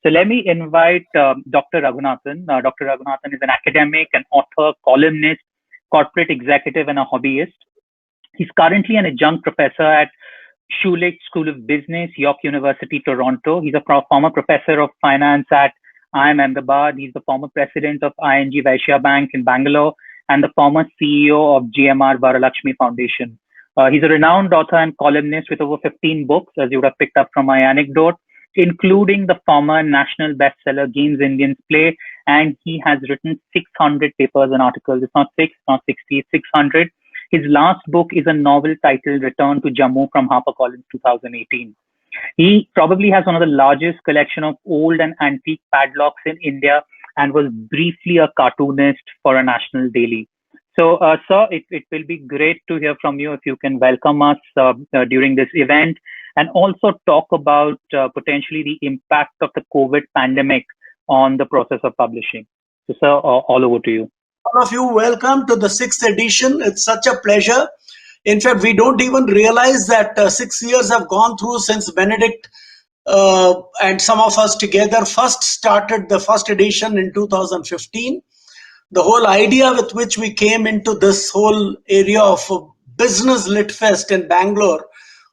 So let me invite Dr. Raghunathan. Dr. Raghunathan is an academic, an author, columnist, corporate executive, and a hobbyist. He's currently an adjunct professor at Schulich School of Business, York University, Toronto. He's a former professor of finance at IIM Ahmedabad. He's the former president of ING Vaishya Bank in Bangalore and the former CEO of GMR Varalakshmi Foundation. He's a renowned author and columnist with over 15 books, as you would have picked up from my anecdote, including the former national bestseller Games Indians Play. And he has written 600 papers and articles. It's not six, not 60, it's 600. His last book is a novel titled Return to Jammu from HarperCollins 2018. He probably has one of the largest collection of old and antique padlocks in India and was briefly a cartoonist for a national daily. So, sir, it will be great to hear from you if you can welcome us during this event and also talk about potentially the impact of the COVID pandemic on the process of publishing. So, sir, all over to you. All of you, welcome to the 6th edition. It's such a pleasure. In fact, we don't even realize that 6 years have gone through since Benedict and some of us together first started the first edition in 2015. The whole idea with which we came into this whole area of business Litfest in Bangalore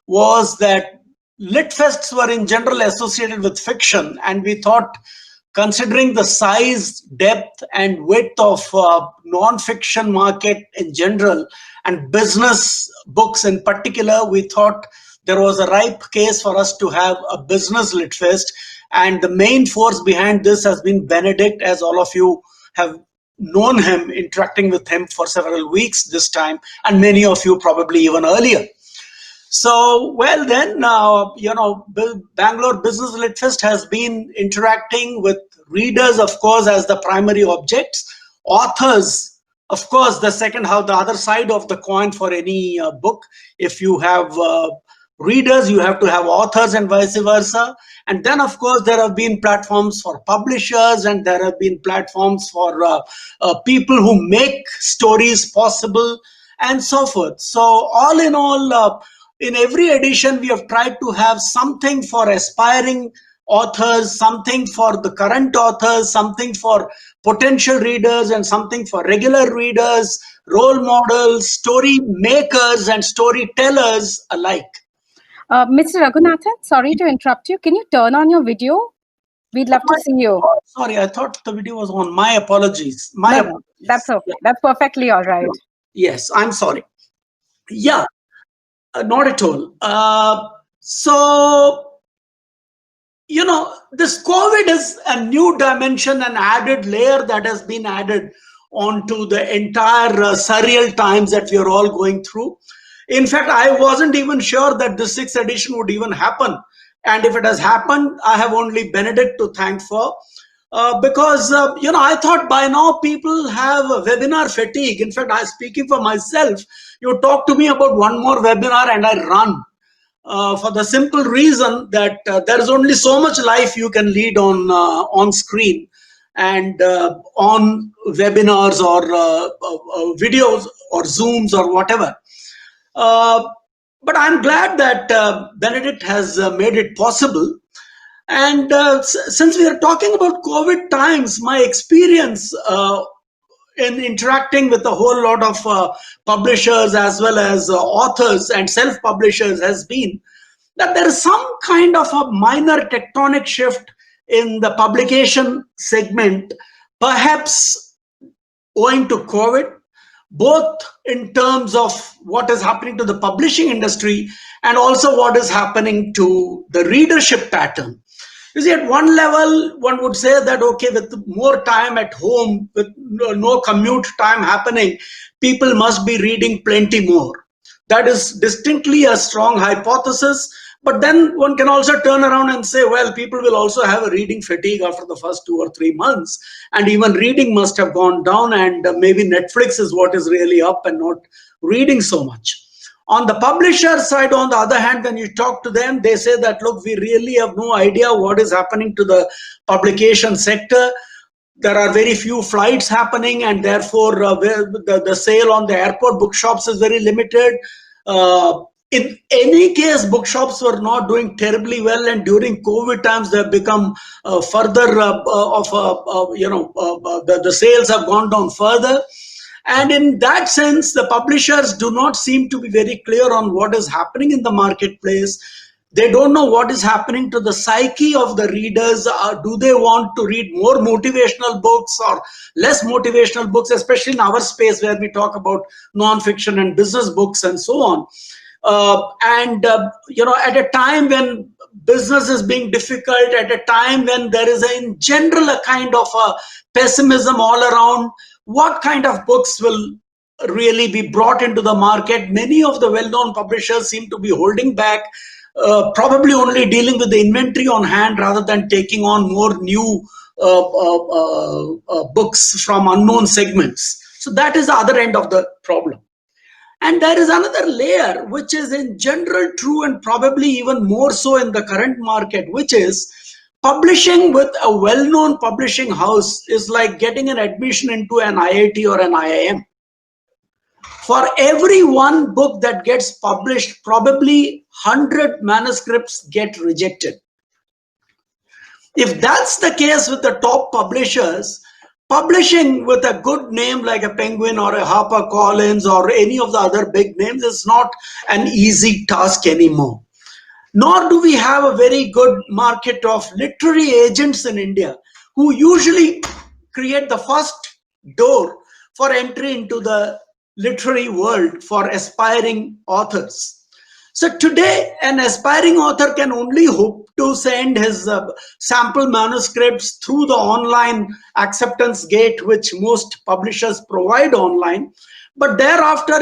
was that Litfests were in general associated with fiction, and we thought, considering the size, depth, and width of non-fiction market in general and business books in particular, we thought there was a ripe case for us to have a business Litfest. And the main force behind this has been Benedict, as all of you have known him, interacting with him for several weeks this time, and many of you probably even earlier. So, well then, Bangalore Business Litfest has been interacting with readers, of course, as the primary objects, authors, of course, the other side of the coin for any book. If you have readers, you have to have authors and vice versa. And then, of course, there have been platforms for publishers, and there have been platforms for people who make stories possible, and so forth. So all in all, in every edition, we have tried to have something for aspiring authors, something for the current authors, something for potential readers, and something for regular readers, role models, story makers, and storytellers alike. Mr. Raghunathan, sorry to interrupt you. Can you turn on your video? We'd love to see you. Oh, sorry, I thought the video was on. My apologies. No, that's okay. Yeah. That's perfectly all right. Yes, I'm sorry. Yeah, not at all. So, this COVID is a new dimension, an added layer that has been added onto the entire surreal times that we are all going through. In fact, I wasn't even sure that the 6th edition would even happen. And if it has happened, I have only Benedict to thank for. Because, I thought by now people have webinar fatigue. In fact, speaking for myself, you talk to me about one more webinar and I run. For the simple reason that there is only so much life you can lead on screen and on webinars or videos or Zooms or whatever. But I'm glad that Benedict has made it possible. And since we are talking about COVID times, my experience in interacting with a whole lot of publishers as well as authors and self-publishers has been that there is some kind of a minor tectonic shift in the publication segment, perhaps owing to COVID, both in terms of what is happening to the publishing industry and also what is happening to the readership pattern. You see, at one level, one would say that, okay, with more time at home, with no commute time happening, people must be reading plenty more. That is distinctly a strong hypothesis. But then one can also turn around and say, well, people will also have a reading fatigue after the first 2 or 3 months. And even reading must have gone down, and maybe Netflix is what is really up and not reading so much. On the publisher side, on the other hand, when you talk to them, they say that, look, we really have no idea what is happening to the publication sector. There are very few flights happening, and therefore the sale on the airport bookshops is very limited. in any case, bookshops were not doing terribly well, and during COVID times, they have become further the sales have gone down further. And in that sense, the publishers do not seem to be very clear on what is happening in the marketplace. They don't know what is happening to the psyche of the readers. Do they want to read more motivational books or less motivational books, especially in our space where we talk about non-fiction and business books and so on. At a time when business is being difficult, at a time when there is in general a kind of a pessimism all around, what kind of books will really be brought into the market? Many of the well-known publishers seem to be holding back, probably only dealing with the inventory on hand rather than taking on more new books from unknown segments. So that is the other end of the problem. And there is another layer, which is in general true and probably even more so in the current market, which is publishing with a well-known publishing house is like getting an admission into an IIT or an IIM. For every one book that gets published, probably 100 manuscripts get rejected. If that's the case with the top publishers, publishing with a good name like a Penguin or a HarperCollins or any of the other big names is not an easy task anymore. Nor do we have a very good market of literary agents in India who usually create the first door for entry into the literary world for aspiring authors. So today, an aspiring author can only hope to send his sample manuscripts through the online acceptance gate, which most publishers provide online. But thereafter,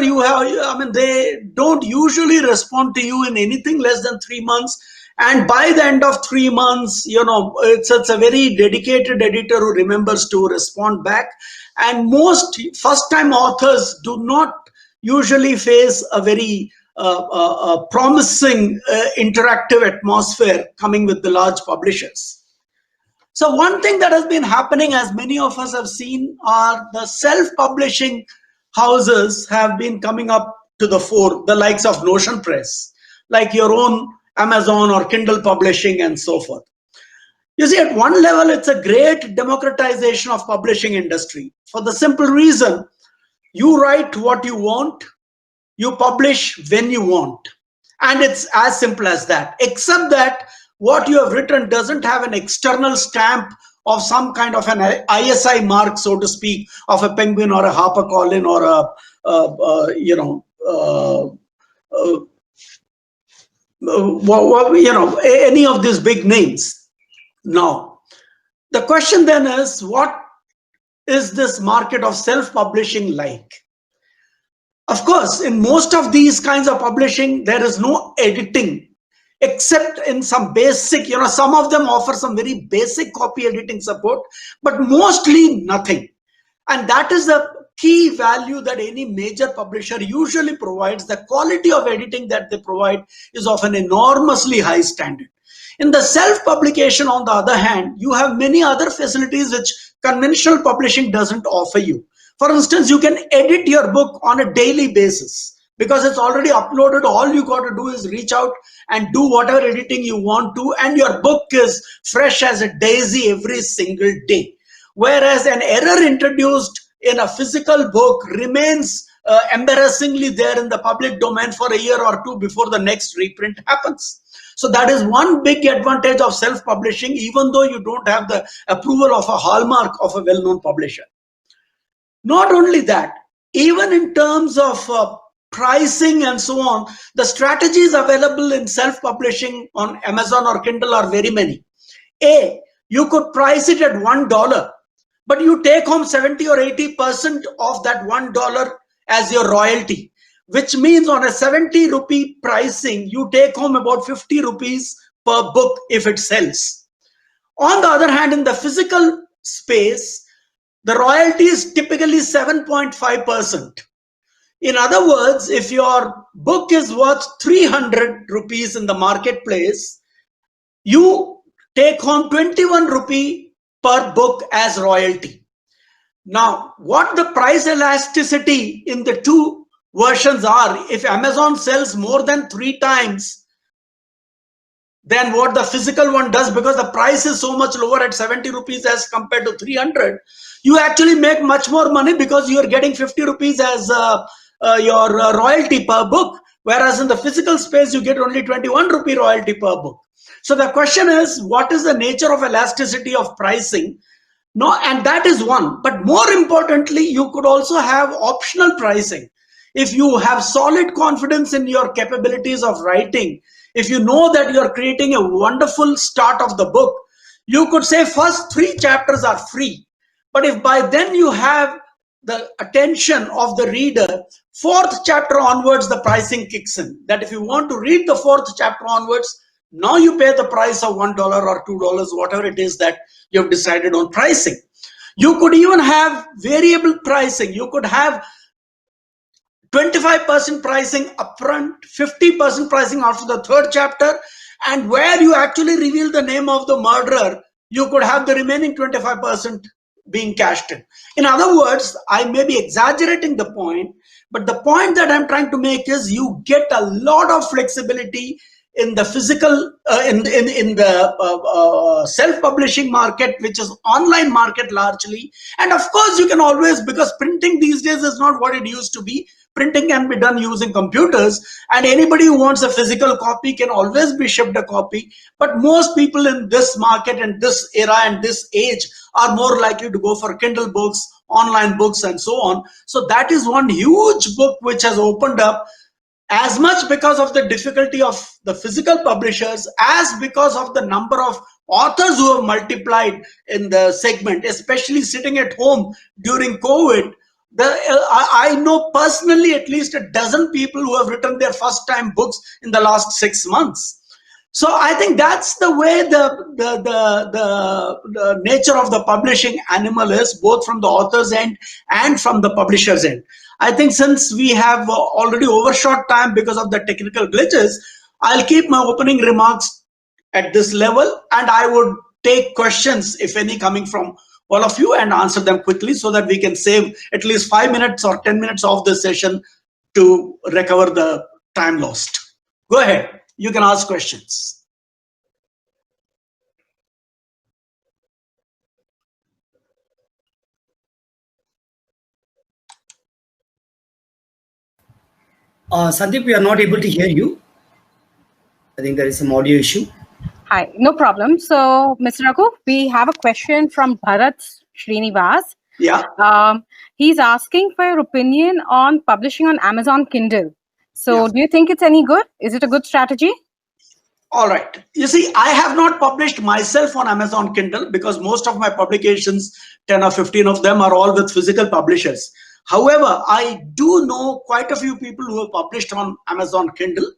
they don't usually respond to you in anything less than 3 months. And by the end of 3 months, it's a very dedicated editor who remembers to respond back. And most first-time authors do not usually face a very promising interactive atmosphere coming with the large publishers. So one thing that has been happening, as many of us have seen, are the self-publishing houses have been coming up to the fore, the likes of Notion Press, like your own Amazon or Kindle Publishing and so forth. You see, at one level, it's a great democratization of publishing industry for the simple reason you write what you want, you publish when you want. And it's as simple as that, except that what you have written doesn't have an external stamp of some kind of an ISI mark, so to speak, of a Penguin or a HarperCollins or any of these big names. Now, the question then is, what is this market of self-publishing like? Of course, in most of these kinds of publishing, there is no editing, except in some basic, some of them offer some very basic copy editing support, but mostly nothing. And that is the key value that any major publisher usually provides. The quality of editing that they provide is of an enormously high standard. In the self-publication, on the other hand, you have many other facilities which conventional publishing doesn't offer you. For instance, you can edit your book on a daily basis because it's already uploaded. All you got to do is reach out and do whatever editing you want to, and your book is fresh as a daisy every single day. Whereas an error introduced in a physical book remains embarrassingly there in the public domain for a year or two before the next reprint happens. So that is one big advantage of self-publishing, even though you don't have the approval of a hallmark of a well-known publisher. Not only that, even in terms of pricing and so on, the strategies available in self-publishing on Amazon or Kindle are very many. You could price it at $1, but you take home 70 or 80% of that $1 as your royalty, which means on a 70 rupee pricing, you take home about 50 rupees per book if it sells. On the other hand, in the physical space, the royalty is typically 7.5%. In other words, if your book is worth 300 rupees in the marketplace, you take home 21 rupee per book as royalty. Now, what the price elasticity in the two versions are. If Amazon sells more than 3 times than what the physical one does, because the price is so much lower at 70 rupees as compared to 300, you actually make much more money because you are getting 50 rupees as your royalty per book, whereas in the physical space you get only 21 rupee royalty per book. So the question is, what is the nature of elasticity of pricing? No, and that is one. But more importantly, you could also have optional pricing. If you have solid confidence in your capabilities of writing, if you know that you're creating a wonderful start of the book, you could say first 3 chapters are free. But if by then you have the attention of the reader, 4th chapter onwards, the pricing kicks in. That if you want to read the 4th chapter onwards, now you pay the price of $1 or $2, whatever it is that you've decided on pricing. You could even have variable pricing. You could have 25% pricing upfront, 50% pricing after the 3rd chapter, and where you actually reveal the name of the murderer, you could have the remaining 25% being cashed in. In other words, I may be exaggerating the point, but the point that I'm trying to make is you get a lot of flexibility in the physical, in the self-publishing market, which is online market largely. And of course, you can always, because printing these days is not what it used to be. Printing can be done using computers, and anybody who wants a physical copy can always be shipped a copy. But most people in this market and this era and this age are more likely to go for Kindle books, online books, and so on. So that is one huge book which has opened up, as much because of the difficulty of the physical publishers as because of the number of authors who have multiplied in the segment, especially sitting at home during COVID. I know personally at least a dozen people who have written their first time books in the last 6 months. So I think that's the way the nature of the publishing animal is, both from the author's end and from the publisher's end. I think since we have already overshot time because of the technical glitches, I'll keep my opening remarks at this level, and I would take questions, if any, coming from all of you and answer them quickly so that we can save at least 5 minutes or 10 minutes of the session to recover the time lost. Go ahead. You can ask questions. Sandeep, we are not able to hear you. I think there is some audio issue. Hi, no problem. So, Mr. Raghu, we have a question from Bharat Srinivas. Yeah. He's asking for your opinion on publishing on Amazon Kindle. So, Yeah. do you think it's any good? Is it a good strategy? All right. You see, I have not published myself on Amazon Kindle because most of my publications, 10 or 15 of them, are all with physical publishers. However, I do know quite a few people who have published on Amazon Kindle.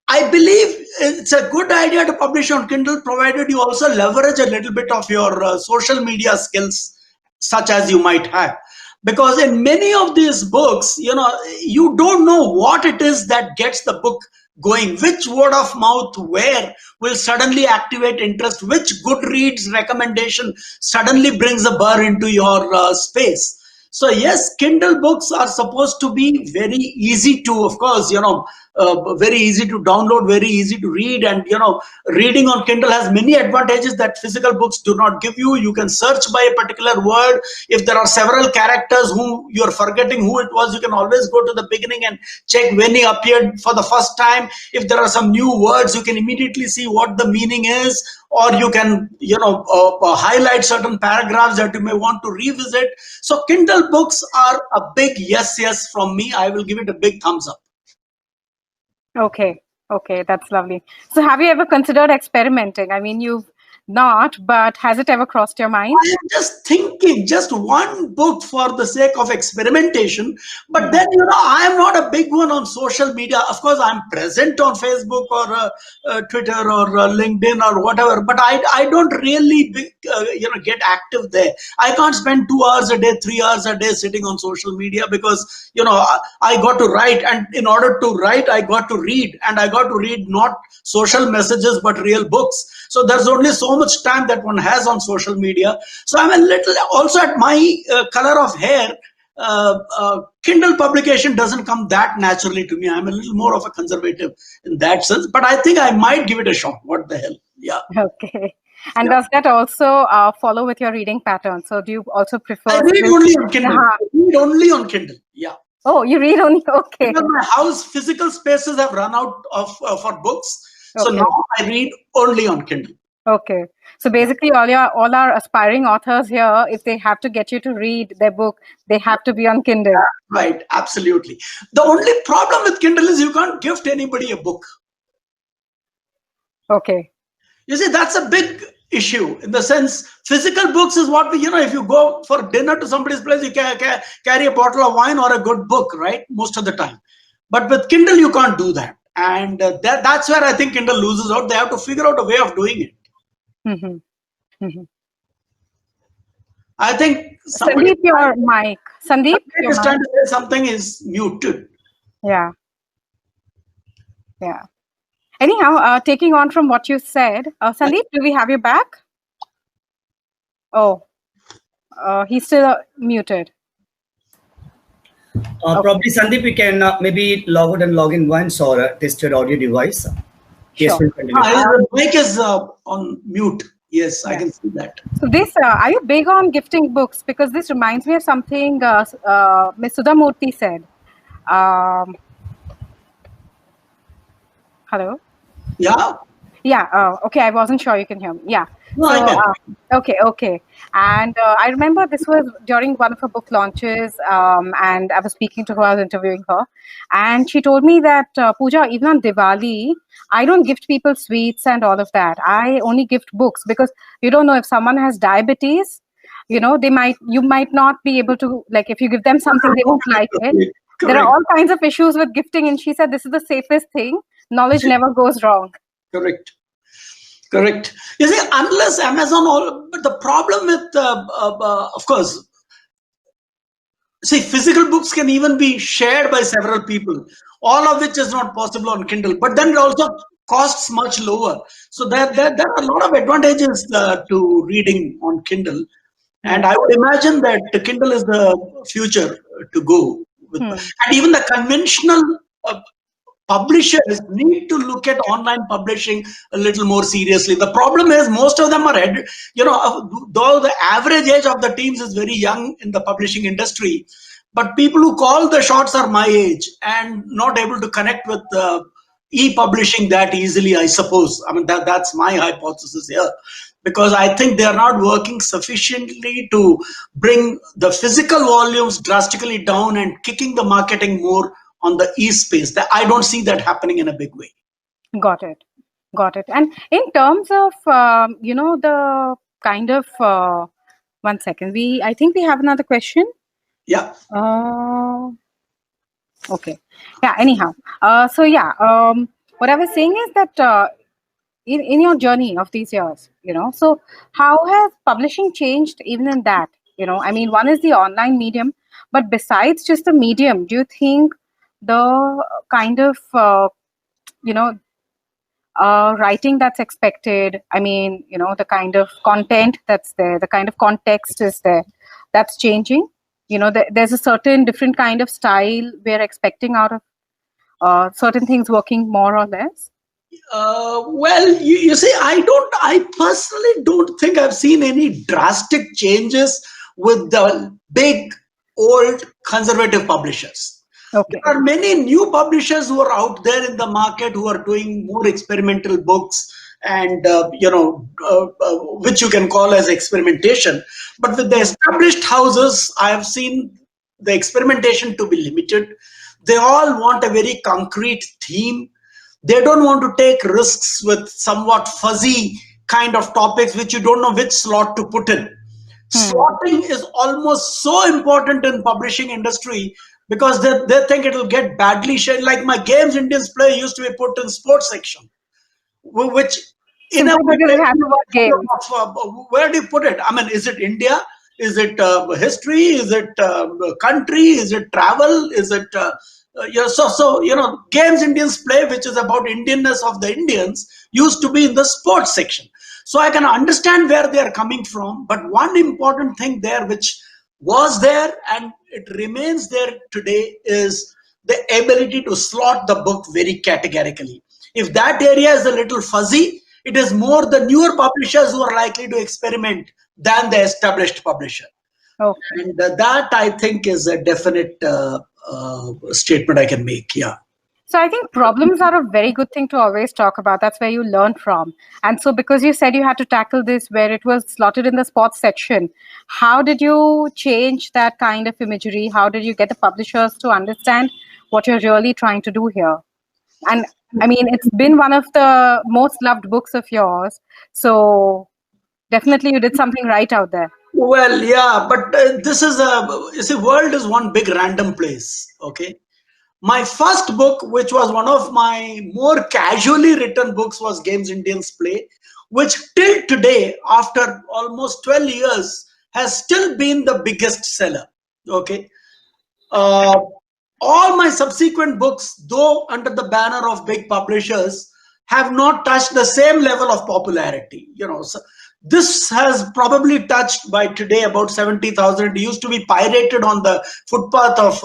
I believe it's a good idea to publish on Kindle, provided you also leverage a little bit of your social media skills, such as you might have. Because in many of these books, you don't know what it is that gets the book going, which word of mouth where will suddenly activate interest, which Goodreads recommendation suddenly brings a burr into your space. So yes, Kindle books are supposed to be very easy to, of course, very easy to download, very easy to read. And, reading on Kindle has many advantages that physical books do not give you. You can search by a particular word. If there are several characters who you're forgetting who it was, you can always go to the beginning and check when he appeared for the first time. If there are some new words, you can immediately see what the meaning is, or you can, highlight certain paragraphs that you may want to revisit. So Kindle books are a big yes from me. I will give it a big thumbs up. Okay, that's lovely. So, have you ever considered experimenting? I mean, you've not, but has it ever crossed your mind? I am just thinking, just one book for the sake of experimentation. But then, I am not a big one on social media. Of course, I'm present on Facebook or Twitter or LinkedIn or whatever, but I don't really, get active there. I can't spend 2 hours a day, 3 hours a day sitting on social media because, I got to write. And in order to write, I got to read. And I got to read not social messages, but real books. So there's only so much time that one has on social media. So I'm a little, also at my color of hair, Kindle publication doesn't come that naturally to me. I'm a little more of a conservative in that sense, but I think I might give it a shot. What the hell? Yeah. Okay. And Yeah. does that also follow with your reading pattern? So do you also prefer? I read only on Kindle. I read only on Kindle. Yeah. Oh, you read only? Okay. Because my house physical spaces have run out of for books, so Okay. now I read only on Kindle. Okay. So basically, all our aspiring authors here, if they have to get you to read their book, they have to be on Kindle. Right. Absolutely. The only problem with Kindle is you can't gift anybody a book. Okay. You see, that's a big issue in the sense physical books is what we, if you go for dinner to somebody's place, you carry a bottle of wine or a good book, right? Most of the time. But with Kindle, you can't do that. And that's where I think Kindle loses out. They have to figure out a way of doing it. Mm-hmm. Mm-hmm. I think Sandeep, your mic. Sandeep, your is mic. trying to say something is muted. Yeah. Yeah. Anyhow, taking on from what you said, Sandeep, do we have you back? Oh, he's still muted. Probably Sandeep, we can maybe log out and log in once or test your audio device. Yes, Sure. we'll continue. The mic is on mute. Yes, I can see that. So this, are you big on gifting books? Because this reminds me of something Ms. Sudha Murthy said. Hello? Yeah? Yeah, okay, I wasn't sure you can hear me. Yeah. No, I can. Okay. And I remember this was during one of her book launches, and I was speaking to her, I was interviewing her. And she told me that, Pooja, even on Diwali, I don't gift people sweets and all of that. I only gift books because you don't know if someone has diabetes, you might not be able to, like, if you give them something, they won't like it. Correct. There are all kinds of issues with gifting. And she said, this is the safest thing. Knowledge never goes wrong. Correct. You see, unless Amazon, but the problem with, of course, see, physical books can even be shared by several people, all of which is not possible on Kindle. But then it also costs much lower. So there are a lot of advantages to reading on Kindle. And I would imagine that the Kindle is the future to go with. And even the conventional publishers need to look at online publishing a little more seriously. The problem is most of them are, though the average age of the teams is very young in the publishing industry, but people who call the shots are my age and not able to connect with e-publishing that easily, I suppose. I mean, that's my hypothesis here. Because I think they are not working sufficiently to bring the physical volumes drastically down and kicking the marketing more on the e-space. I don't see that happening in a big way. Got it. And in terms of, the kind of, 1 second, I think we have another question. Yeah. Okay. Yeah, anyhow. What I was saying is that in your journey of these years, so how has publishing changed even in that? I mean, one is the online medium, but besides just the medium, do you think the kind of, writing that's expected, I mean, the kind of content that's there, the kind of context is there, that's changing? There's a certain different kind of style we're expecting out of certain things working more or less? Well, you see, I personally don't think I've seen any drastic changes with the big, old, conservative publishers. Okay. There are many new publishers who are out there in the market who are doing more experimental books and, which you can call as experimentation. But with the established houses, I have seen the experimentation to be limited. They all want a very concrete theme. They don't want to take risks with somewhat fuzzy kind of topics which you don't know which slot to put in. Slotting is almost so important in publishing industry because they think it will get badly shared. Like my Games Indians play used to be put in sports section, which in a way, where do you put it? I mean, is it India? Is it history? Is it country? Is it travel? Is it Games Indians play, which is about Indianness of the Indians, used to be in the sports section. So I can understand where they are coming from. But one important thing there, which was there and it remains there today is the ability to slot the book very categorically. If that area is a little fuzzy, it is more the newer publishers who are likely to experiment than the established publisher. Okay. And that, I think, is a definite statement I can make. Yeah. So I think problems are a very good thing to always talk about. That's where you learn from. And so because you said you had to tackle this where it was slotted in the sports section, how did you change that kind of imagery? How did you get the publishers to understand what you're really trying to do here? And I mean, it's been one of the most loved books of yours. So definitely you did something right out there. Well, yeah, but this is you see, world is one big random place. Okay. My first book, which was one of my more casually written books, was Games Indians Play, which till today, after almost 12 years, has still been the biggest seller. Okay. All my subsequent books, though under the banner of big publishers, have not touched the same level of popularity. So this has probably touched by today about 70,000. It used to be pirated on the footpath of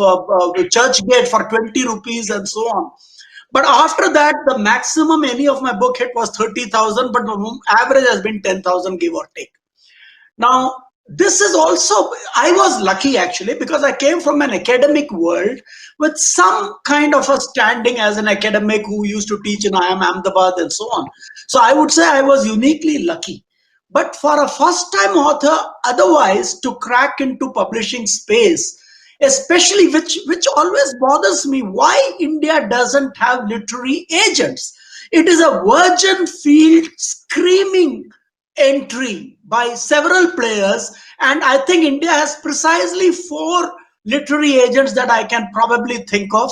the church gate for 20 rupees and so on. But after that, the maximum any of my book hit was 30,000, but the average has been 10,000, give or take. Now, this is also, I was lucky actually, because I came from an academic world with some kind of a standing as an academic who used to teach in IIM Ahmedabad and so on. So I would say I was uniquely lucky. But for a first-time author, otherwise, to crack into publishing space, especially which always bothers me, why India doesn't have literary agents. It is a virgin field, screaming entry by several players, and I think India has precisely 4 literary agents that I can probably think of.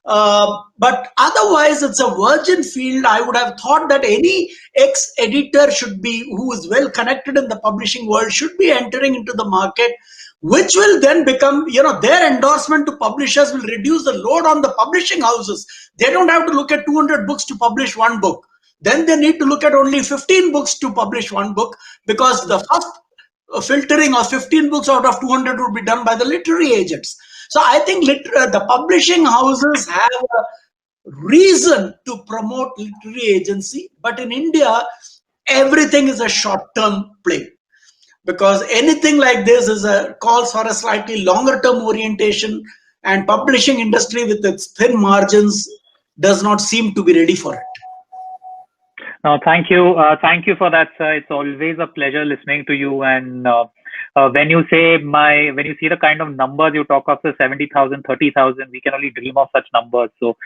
But otherwise, it's a virgin field. I would have thought that any ex-editor should be, who is well connected in the publishing world, should be entering into the market, which will then become, their endorsement to publishers will reduce the load on the publishing houses. They don't have to look at 200 books to publish one book. Then they need to look at only 15 books to publish one book, because the first filtering of 15 books out of 200 would be done by the literary agents. So I think the publishing houses have a reason to promote literary agency, but in India, everything is a short-term play, because anything like this is calls for a slightly longer-term orientation, and publishing industry with its thin margins does not seem to be ready for it. No, thank you. Thank you for that, sir. It's always a pleasure listening to you. And when you see the kind of numbers you talk of, the 70,000, 30,000, we can only dream of such numbers. So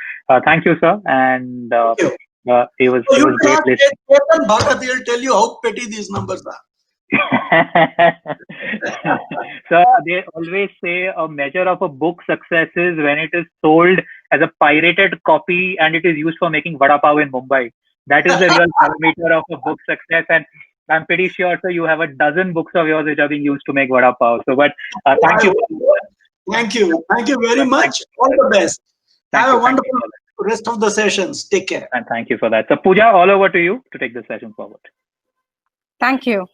thank you, sir. And it was great listening. Bhagat, he'll tell you how petty these numbers are. So they always say a measure of a book success is when it is sold as a pirated copy and it is used for making vada pav in Mumbai. That is the real parameter of a book success, and I'm pretty sure, sir, you have a dozen books of yours which are being used to make vada pav. So, but thank you. Thank you very much. All the best. Have a wonderful rest of the sessions. Take care. And thank you for that. So, Pooja, all over to you to take the session forward. Thank you.